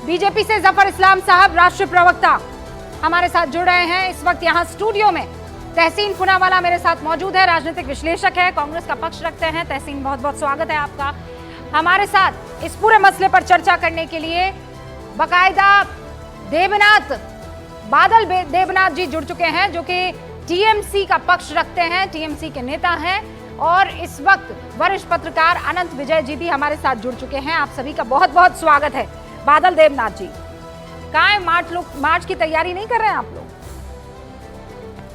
BJP से जफर इस्लाम साहब, राष्ट्रीय प्रवक्ता, हमारे साथ जुड़ रहे हैं। इस वक्त यहाँ स्टूडियो में तहसीन पुनावाला मेरे साथ मौजूद है, राजनीतिक विश्लेषक है, कांग्रेस का पक्ष रखते हैं। तहसीन, बहुत बहुत स्वागत है आपका हमारे साथ इस पूरे मसले पर चर्चा करने के लिए। बाकायदा बादल देबनाथ जी जुड़ चुके हैं, जो कि टीएमसी का पक्ष रखते हैं, टीएमसी के नेता हैं, और इस वक्त वरिष्ठ पत्रकार अनंत विजय जी भी हमारे साथ जुड़ चुके हैं। आप सभी का बहुत बहुत स्वागत है। बादल देबनाथ जी, कहाँ है मार्च की तैयारी नहीं कर रहे हैं आप लोग?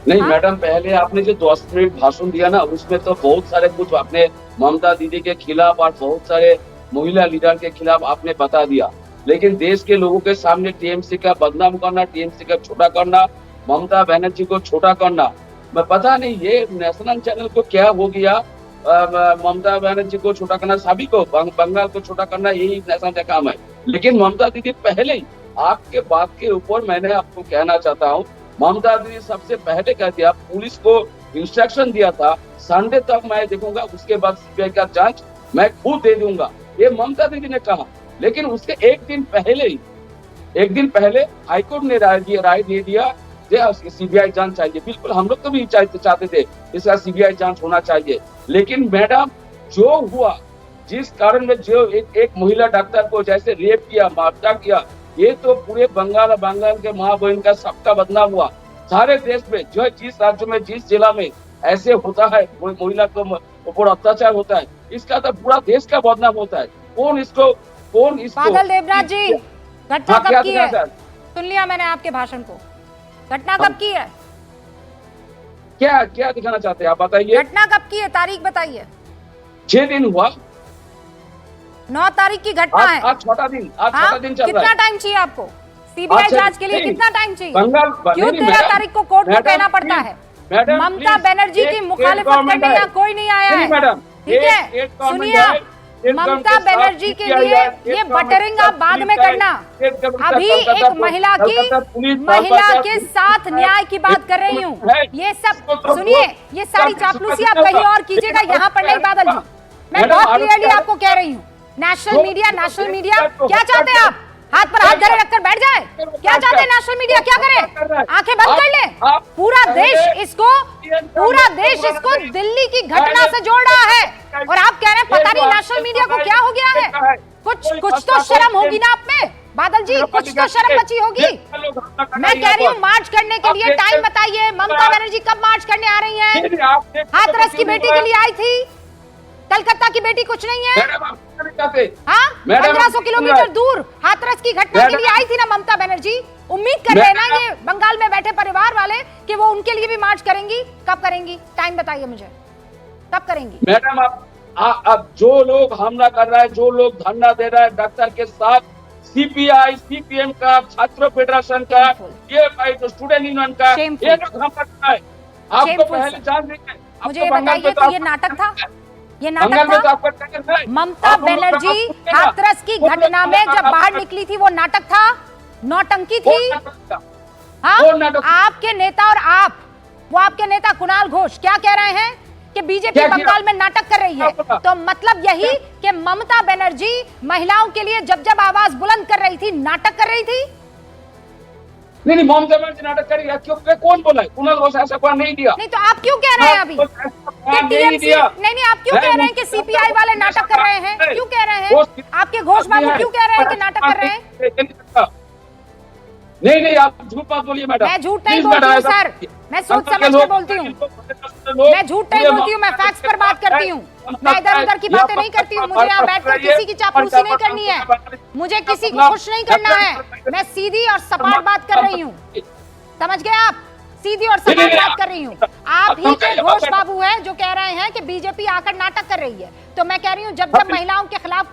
नहीं मैडम, पहले आपने जो 10 मिनट भाषण दिया ना, उसमें तो बहुत सारे कुछ आपने ममता दीदी के खिलाफ और बहुत सारे महिला लीडर के खिलाफ आपने बता दिया, लेकिन देश के लोगों के सामने टीएमसी का बदनाम करना, टीएमसी का छोटा करना, ममता बनर्जी को छोटा करना, मैं पता नहीं ये नेशनल चैनल को क्या हो गया। ममता बनर्जी को छोटा करना, सभी को, बंगाल को छोटा करना, यही नेशनल का काम है। लेकिन ममता दीदी पहले ही आपके बात के ऊपर मैंने आपको कहना चाहता हूँ, ममता दीदी सबसे पहले कहती है, पुलिस को इंस्ट्रक्शन दिया था संडे तक मैं देखूंगा, उसके बाद सीबीआई का जांच मैं खुद दे दूंगा, ये ममता दीदी ने कहा। लेकिन उसके एक दिन पहले हाईकोर्ट ने राय दे दिया सीबीआई जांच चाहिए। बिल्कुल हम लोग तो भी चाहते थे इसका सीबीआई जांच होना चाहिए। लेकिन मैडम, जो हुआ, जिस कारण में जो एक महिला डॉक्टर को जैसे रेप किया, मारपीट किया, ये तो पूरे बंगाल के माँ बहन का सबका बदनाम हुआ। सारे देश में जो जिस राज्य में, जिस जिला में ऐसे होता है, महिला को ऊपर अत्याचार होता है, इसका तो पूरा देश का बदनाम होता है। कौन इसको बादल देबनाथ जी, घटना कब की है? सुन लिया मैंने आपके भाषण को। घटना कब की है? क्या दिखाना चाहते हैं आप, बताइए। घटना कब की है, तारीख बताइए। 6 दिन हुआ, 9 तारीख की घटना है। आज छोटा दिन चल रहा है। कितना टाइम चाहिए आपको सीबीआई जांच के लिए? कितना टाइम चाहिए? क्यों 13 तारीख को कोर्ट को कहना पड़ता है? ममता बनर्जी की मुखालिफत करने यहाँ कोई नहीं आया है, ठीक है? सुनिए, ममता बनर्जी के लिए ये बटरिंग आप बाद में करना। अभी एक महिला के साथ न्याय की बात कर रही हूँ। ये सब सुनिए, ये सारी चापलूसी आप कहीं और कीजिएगा, यहाँ पर नहीं। बादल जी, मैं बहुत क्लियरली आपको कह रही हूँ, नेशनल मीडिया क्या चाहते हैं आप? हाथ पर हाथ धरे रखकर बैठ जाए? क्या चाहते हैं नेशनल मीडिया? क्या करे? आंखें बंद कर ले? पूरा देश इसको दिल्ली की घटना से जोड़ रहा है, और आप कह रहे हैं पता नहीं नेशनल मीडिया को क्या हो गया है। कुछ तो शर्म होगी ना आप में, बादल जी, कुछ तो शर्म बची होगी। मैं कह रही हूँ, मार्च करने के लिए टाइम बताइए। ममता बनर्जी कब मार्च करने आ रही है? हाथरस की बेटी के लिए आई थी, कलकत्ता की बेटी कुछ नहीं है। हाँ, 1500 किलोमीटर दूर हाथरस की घटना के लिए आई थी ना ममता बनर्जी। उम्मीद कर रहे हैं ना ये बंगाल में बैठे परिवार वाले कि वो उनके लिए भी मार्च करेंगी। कब करेंगी? टाइम बताइए मुझे, कब करेंगी? मैडम, अब जो लोग हमला कर रहा है, जो लोग धरना दे रहा है डॉक्टर के साथ, सीपीआई, सीपीएम का, छात्र फेडरेशन का, ये स्टूडेंट यूनियन का, ये लोग हम कर रहा है। आपको पहले जान दीजिए। मुझे ये बताइए, तो ये नाटक था? ये नाटक था? ममता बनर्जी हाथरस की घटना में जब बाहर निकली थी, वो नाटक था? नौटंकी थी? हाँ, आपके नेता और आपके नेता कुणाल घोष क्या कह रहे हैं कि बीजेपी बंगाल में नाटक कर रही है। तो मतलब यही कि ममता बनर्जी महिलाओं के लिए जब आवाज बुलंद कर रही थी, नाटक कर रही थी? नहीं, ममता बनर्जी नाटक कर रही है। क्यों? कौन बोला है? कुणाल घोष ऐसा कोई नहीं दिया। नहीं, तो आप क्यों कह रहे हैं अभी कि टीएमसी? नहीं, आप क्यों कह रहे हैं कि सीपीआई वाले नाटक कर रहे हैं? क्यों कह रहे हैं? आपके घोष बाबू क्यों कह रहे हैं कि नाटक कर रहे हैं? नहीं, आप झूठ मत बोलिए मैडम। मैं झूठ नहीं बोलती हूँ सर, मैं सोच समझ के बोलती हूँ। मैं झूठ नहीं बोलती हूँ, मैं फैक्ट्स पर बात करती हूँ। मैं इधर उधर की बातें नहीं करती हूँ। मुझे यहाँ बैठकर किसी की चापलूसी नहीं करनी है, मुझे किसी को खुश नहीं करना है। मैं सीधी और सपाट बात कर रही हूँ, समझ गए आप? सीधी और सपाट बात कर रही हूँ। आप ही के घोष बाबू हैं जो कह रहे हैं कि बीजेपी आकर नाटक कर रही है। तो मैं कह रही हूँ, जब महिलाओं के खिलाफ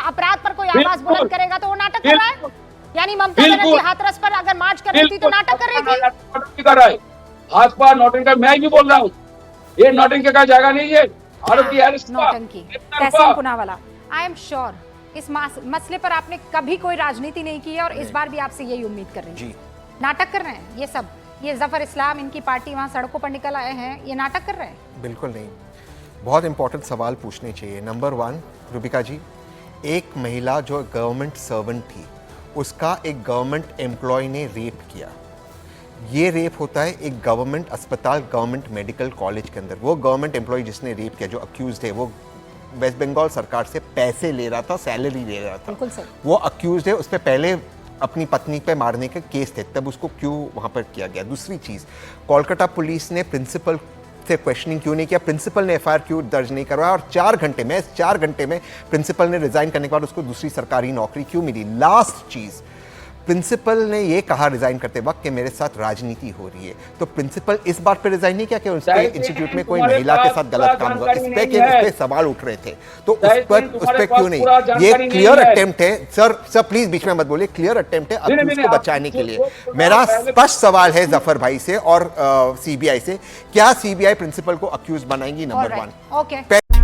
अपराध पर कोई आवाज बुलंद करेगा तो वो नाटक कर रहा है। यानी ममता बनर्जी हाथरस पर अगर मार्च कर रही थी तो नाटक कर रही थी। कर रहा है भाजपा नौटंकी। मैं भी बोल रहा हूँ, ये नौटंकी का जगह नहीं है। नौटंकी। तहसीन पुनावाला, आई एम श्योर इस मसले पर आपने कभी कोई राजनीति नहीं की है, और इस बार भी आपसे यही उम्मीद कर रही है। नाटक कर रहे हैं ये सब, ये जफर इस्लाम, इनकी पार्टी वहां सड़कों पर निकल आए हैं, ये नाटक कर रहे हैं? बिल्कुल नहीं। बहुत इंपॉर्टेंट सवाल पूछने चाहिए। नंबर 1, रूबिका जी, एक महिला जो गवर्नमेंट सर्वेंट थी, उसका एक गवर्नमेंट एम्प्लॉय ने रेप किया। ये रेप होता है एक गवर्नमेंट अस्पताल, गवर्नमेंट मेडिकल कॉलेज के अंदर। वो गवर्नमेंट एम्प्लॉय जिसने रेप किया, जो अक्यूज्ड है, वो वेस्ट बंगाल सरकार से पैसे ले रहा था, सैलरी ले रहा था। बिल्कुल सही। वो अक्यूज्ड है, उस पर पहले अपनी पत्नी पे मारने के केस थे, तब उसको क्यों वहाँ पर किया गया। दूसरी चीज़, कोलकाता पुलिस ने प्रिंसिपल से क्वेश्चनिंग क्यों नहीं किया, प्रिंसिपल ने एफआईआर क्यों दर्ज नहीं करवाया, और 4 घंटे में प्रिंसिपल ने रिजाइन करने के बाद उसको दूसरी सरकारी नौकरी क्यों मिली। लास्ट चीज़, प्रिंसिपल ने ये कहा रिजाइन करते वक्त कि मेरे साथ राजनीति हो रही है, तो प्रिंसिपल इस बात पे रिजाइन नहीं किया कि उसके इंस्टीट्यूट में कोई महिला के साथ गलत काम हुआ। इस पे सवाल उठ रहे थे, तो उस पर क्यों नहीं। ये क्लियर अटेम्प्ट है सर प्लीज बीच में मत बोलिए, क्लियर अटेम्प्ट है अक्यूज को बचाने के लिए। मेरा स्पष्ट सवाल है जफर भाई से और सीबीआई से, क्या सीबीआई प्रिंसिपल को अक्यूज बनाएंगी? नंबर 1।